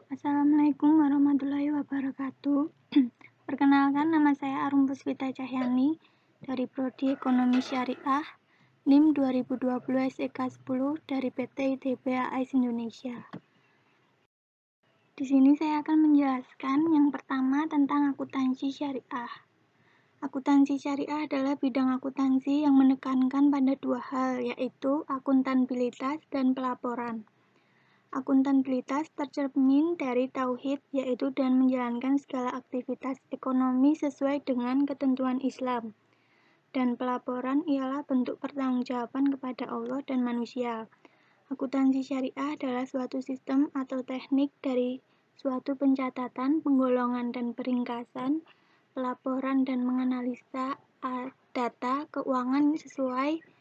Assalamualaikum warahmatullahi wabarakatuh. Perkenalkan, nama saya Arum Puspita Cahyani dari Prodi Ekonomi Syariah, NIM 2020 SEK 10 dari PT ITB AIS Indonesia. Di sini saya akan menjelaskan yang pertama tentang akuntansi syariah. Akuntansi syariah adalah bidang akuntansi yang menekankan pada dua hal, yaitu akuntabilitas dan pelaporan. Akuntabilitas tercermin dari tauhid, yaitu dan menjalankan segala aktivitas ekonomi sesuai dengan ketentuan Islam. Dan pelaporan ialah bentuk pertanggungjawaban kepada Allah dan manusia. Akuntansi syariah adalah suatu sistem atau teknik dari suatu pencatatan, penggolongan dan peringkasan, pelaporan dan menganalisa data keuangan sesuai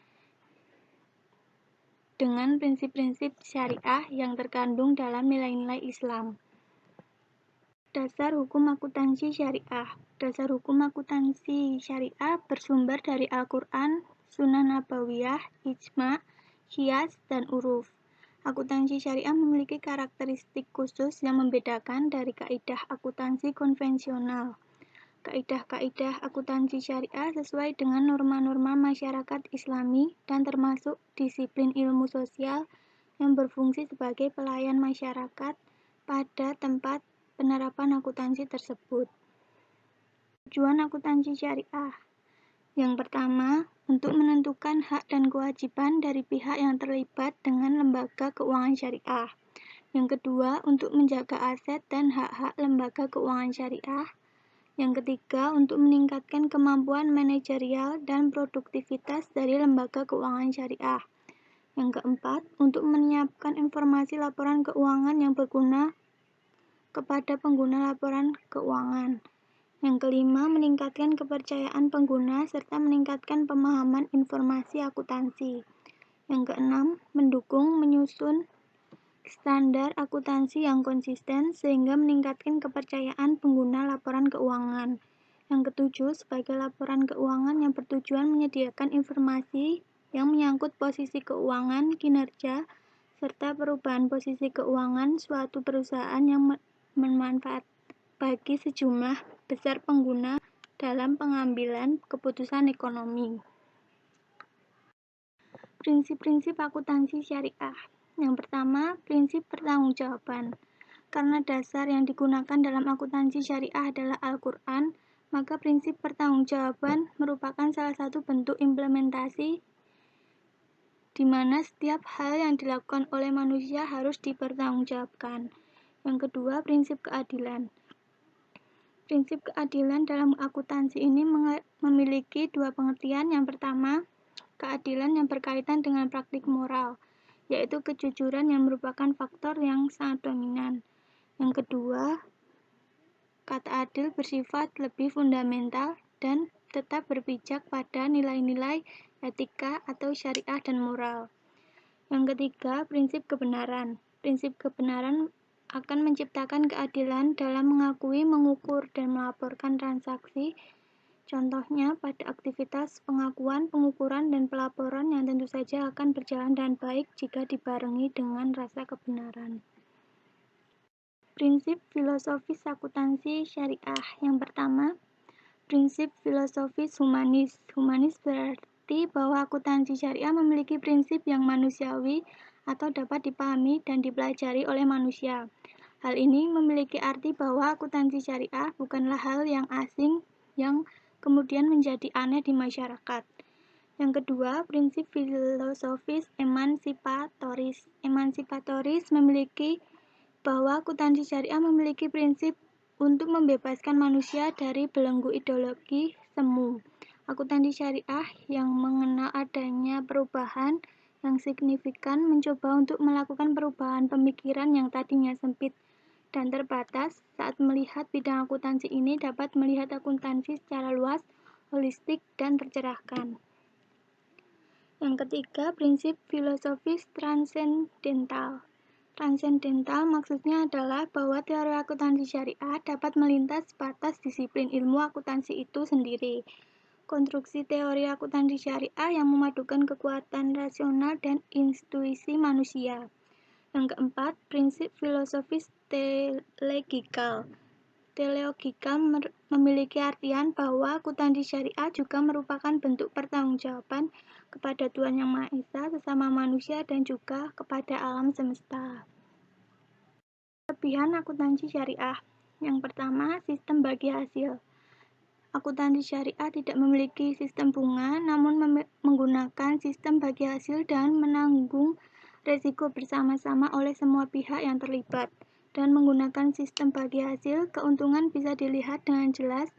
dengan prinsip-prinsip syariah yang terkandung dalam nilai-nilai Islam. Dasar hukum akuntansi syariah. Dasar hukum akuntansi syariah bersumber dari Al-Quran, Sunnah Nabawiyah, Ijma', Qiyas, dan Uruf. Akuntansi syariah memiliki karakteristik khusus yang membedakan dari kaidah akuntansi konvensional. Kaidah-kaidah akuntansi syariah sesuai dengan norma-norma masyarakat Islami dan termasuk disiplin ilmu sosial yang berfungsi sebagai pelayan masyarakat pada tempat penerapan akuntansi tersebut. Tujuan akuntansi syariah. Yang pertama, untuk menentukan hak dan kewajiban dari pihak yang terlibat dengan lembaga keuangan syariah. Yang kedua, untuk menjaga aset dan hak-hak lembaga keuangan syariah. Yang ketiga, untuk meningkatkan kemampuan manajerial dan produktivitas dari lembaga keuangan syariah. Yang keempat, untuk menyiapkan informasi laporan keuangan yang berguna kepada pengguna laporan keuangan. Yang kelima, meningkatkan kepercayaan pengguna serta meningkatkan pemahaman informasi akuntansi. Yang keenam, mendukung menyusun standar akuntansi yang konsisten sehingga meningkatkan kepercayaan pengguna laporan keuangan. Yang ketujuh, sebagai laporan keuangan yang bertujuan menyediakan informasi yang menyangkut posisi keuangan, kinerja, serta perubahan posisi keuangan suatu perusahaan yang bermanfaat bagi sejumlah besar pengguna dalam pengambilan keputusan ekonomi. Prinsip-prinsip akuntansi syariah. Yang pertama, prinsip pertanggungjawaban. Karena dasar yang digunakan dalam akuntansi syariah adalah Al-Quran, maka prinsip pertanggungjawaban merupakan salah satu bentuk implementasi di mana setiap hal yang dilakukan oleh manusia harus dipertanggungjawabkan. Yang kedua, prinsip keadilan. Prinsip keadilan dalam akuntansi ini memiliki dua pengertian. Yang pertama, keadilan yang berkaitan dengan praktik moral, yaitu kejujuran yang merupakan faktor yang sangat dominan. Yang kedua, kata adil bersifat lebih fundamental dan tetap berpijak pada nilai-nilai etika atau syariah dan moral. Yang ketiga, prinsip kebenaran. Prinsip kebenaran akan menciptakan keadilan dalam mengakui, mengukur, dan melaporkan transaksi. Contohnya pada aktivitas pengakuan, pengukuran, dan pelaporan yang tentu saja akan berjalan dengan baik jika dibarengi dengan rasa kebenaran. Prinsip filosofis akuntansi syariah. Yang pertama, prinsip filosofis humanis. Humanis berarti bahwa akuntansi syariah memiliki prinsip yang manusiawi atau dapat dipahami dan dipelajari oleh manusia. Hal ini memiliki arti bahwa akuntansi syariah bukanlah hal yang asing yang kemudian menjadi aneh di masyarakat. Yang kedua, prinsip filosofis emansipatoris. Emansipatoris memiliki bahwa akuntansi syariah memiliki prinsip untuk membebaskan manusia dari belenggu ideologi semu. Akuntansi syariah yang mengenal adanya perubahan yang signifikan mencoba untuk melakukan perubahan pemikiran yang tadinya sempit dan terbatas. Saat melihat bidang akuntansi ini dapat melihat akuntansi secara luas, holistik, dan tercerahkan. Yang ketiga, prinsip filosofis transendental. Transendental maksudnya adalah bahwa teori akuntansi syariah dapat melintas batas disiplin ilmu akuntansi itu sendiri. Konstruksi teori akuntansi syariah yang memadukan kekuatan rasional dan intuisi manusia. Yang keempat, prinsip filosofis teleologikal. Teleologikal memiliki artian bahwa akuntansi syariah juga merupakan bentuk pertanggungjawaban kepada Tuhan Yang Maha Esa, sesama manusia, dan juga kepada alam semesta. Kelebihan akuntansi syariah. Yang pertama, sistem bagi hasil. Akuntansi syariah tidak memiliki sistem bunga, namun menggunakan sistem bagi hasil dan menanggung resiko bersama-sama oleh semua pihak yang terlibat. Dan menggunakan sistem bagi hasil, keuntungan bisa dilihat dengan jelas,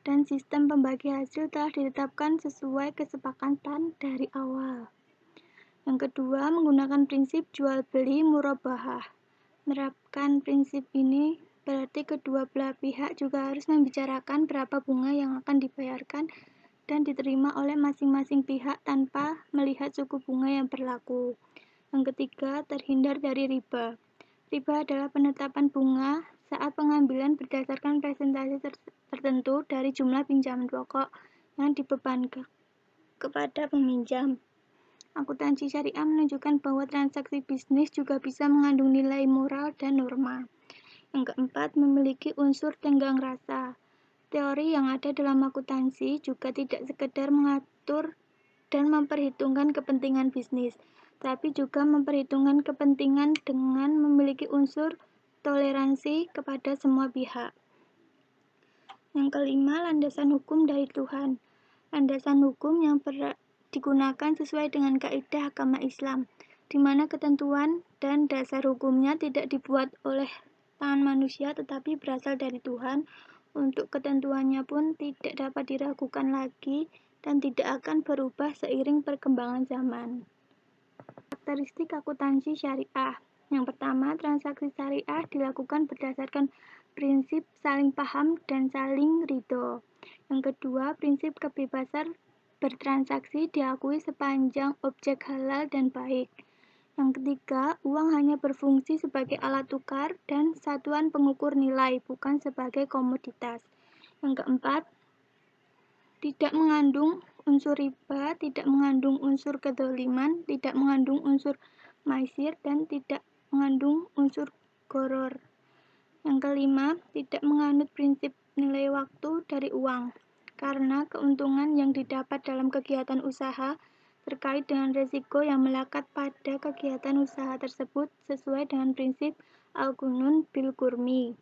dan sistem pembagi hasil telah ditetapkan sesuai kesepakatan dari awal. Yang kedua, menggunakan prinsip jual-beli murabahah. Menerapkan prinsip ini berarti kedua belah pihak juga harus membicarakan berapa bunga yang akan dibayarkan dan diterima oleh masing-masing pihak tanpa melihat suku bunga yang berlaku. Yang ketiga, terhindar dari riba. Riba adalah penetapan bunga saat pengambilan berdasarkan presentasi tertentu dari jumlah pinjaman pokok yang dibebankan kepada peminjam. Akuntansi syariah menunjukkan bahwa transaksi bisnis juga bisa mengandung nilai moral dan norma. Yang keempat, memiliki unsur tenggang rasa. Teori yang ada dalam akuntansi juga tidak sekedar mengatur dan memperhitungkan kepentingan bisnis, tapi juga memperhitungkan kepentingan dengan memiliki unsur toleransi kepada semua pihak. Yang kelima, landasan hukum dari Tuhan. Landasan hukum yang digunakan sesuai dengan kaidah agama Islam, di mana ketentuan dan dasar hukumnya tidak dibuat oleh tangan manusia tetapi berasal dari Tuhan. Untuk ketentuannya pun tidak dapat diragukan lagi dan tidak akan berubah seiring perkembangan zaman. Karakteristik akuntansi syariah. Yang pertama, transaksi syariah dilakukan berdasarkan prinsip saling paham dan saling ridho. Yang kedua, prinsip kebebasan bertransaksi diakui sepanjang objek halal dan baik. Yang ketiga, uang hanya berfungsi sebagai alat tukar dan satuan pengukur nilai, bukan sebagai komoditas. Yang keempat, tidak mengandung unsur riba, tidak mengandung unsur kedzaliman, tidak mengandung unsur maisir, dan tidak mengandung unsur gharar. Yang kelima, tidak menganut prinsip nilai waktu dari uang, karena keuntungan yang didapat dalam kegiatan usaha terkait dengan risiko yang melekat pada kegiatan usaha tersebut sesuai dengan prinsip al-gunun bil gurmi.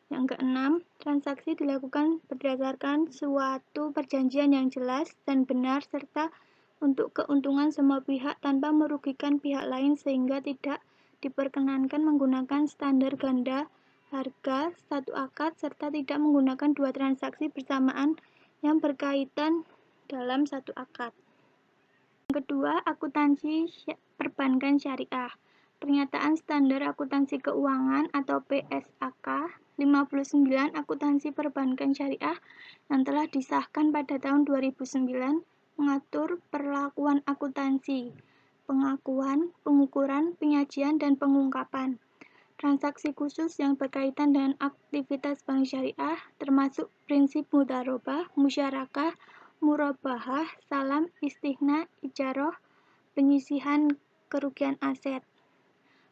Yang keenam, transaksi dilakukan berdasarkan suatu perjanjian yang jelas dan benar serta untuk keuntungan semua pihak tanpa merugikan pihak lain sehingga tidak diperkenankan menggunakan standar ganda harga satu akad serta tidak menggunakan dua transaksi bersamaan yang berkaitan dalam satu akad. Yang kedua, akuntansi perbankan syariah. Pernyataan Standar Akuntansi Keuangan atau PSAK 59 Akuntansi Perbankan Syariah yang telah disahkan pada tahun 2009 mengatur perlakuan akuntansi, pengakuan, pengukuran, penyajian, dan pengungkapan. Transaksi khusus yang berkaitan dengan aktivitas bank syariah termasuk prinsip mudharabah, musyarakah, murabahah, salam, istighna, ijaroh, penyisihan kerugian aset.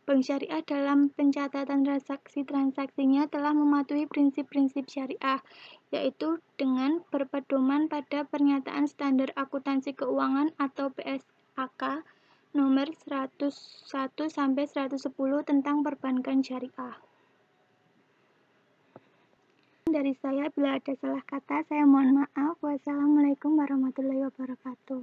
Bank syariah dalam pencatatan transaksi-transaksinya telah mematuhi prinsip-prinsip syariah, yaitu dengan berpedoman pada pernyataan Standar Akuntansi Keuangan atau PSAK nomor 101-110 tentang perbankan syariah. Dari saya, bila ada salah kata, saya mohon maaf. Wassalamualaikum warahmatullahi wabarakatuh.